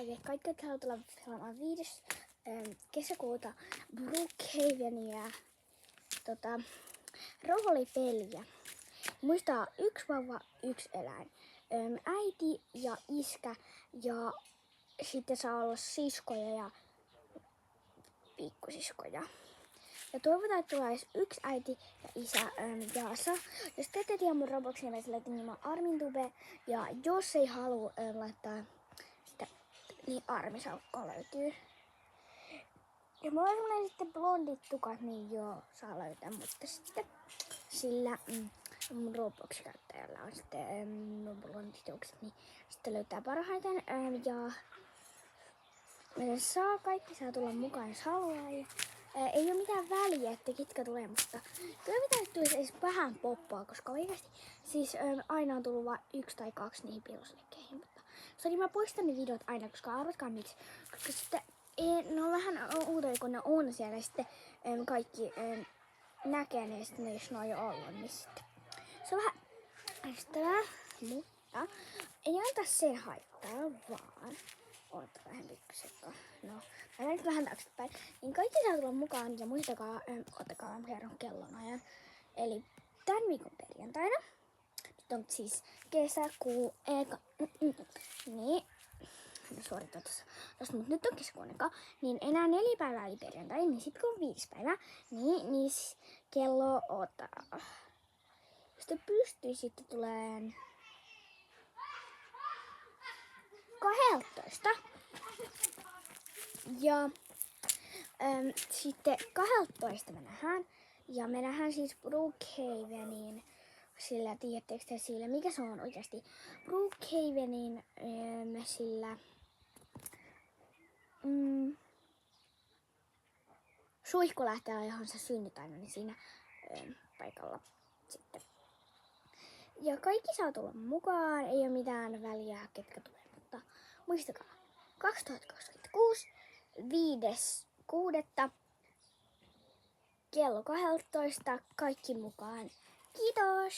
Eli kaikki saa tulla pelaamaan 5. kesäkuuta Brookhavenia roolipeliä. Muistaa 1 vauva, 1 eläin. Äiti ja iskä ja sitten saa olla siskoja ja pikkusiskoja. Ja toivotaan, että tulee 1 äiti ja isä jaassa. Jos te ette tiedä mun Robloxia, niin laitan nimen ArminTube. Ja jos ei halua laittaa sitä, niin Armisaukko löytyy. Ja mulla on semmonen sitten blondit tukat, niin joo, saa löytää. Mutta sitten sillä mun Roblox-käyttäjällä on sitten blondit tukset, niin sitten löytää parhaiten. Ja kaikki saa tulla mukaan, jos haluaa. Ja, ei ole mitään väliä, että ketkä tulee, mutta kyllä pitää tulisi edes vähän poppaa, koska oikeasti siis aina on tullut vain 1 tai 2 niihin piilosliikkeihin. Mutta mä poistan ne videot aina, koska arvatkaa miksi. Koska sitten ne on vähän uutoja, kun ne on siellä ja sitten kaikki näkee ne, sitten jos ne on jo ollut, niin sitten se on vähän ärsyttävää, mutta ei anta sen haittaa, vaan oota vähän pikkusekka. No, mä menen vähän taaksepäin. Niin kaikki saa tulla mukaan ja muistakaa, ottakaa kerron kellonajan. Eli tän viikon perjantaina. Nyt on siis kesäkuu eka. Niin. No suorita tossa, mutta nyt on kesäkuun eka. Niin enää 4 päivää eli perjantai. Niin sit kun on 5 päivää, niin kello ota. Jos te pystyy sitten tuleen 12. Ja sitten 12 me nähdään. Ja me nähdään siis Brookhaveniin. Sillä, tiedättekö te sillä, mikä se on oikeasti? Brookhavenin sillä suihkulähteellä, johon sä synnyt aina, niin siinä paikalla sitten. Ja kaikki saa tulla mukaan, ei ole mitään väliä, ketkä tulee, mutta muistakaa, 2026, 5.6. kello 12, kaikki mukaan. Kiitos!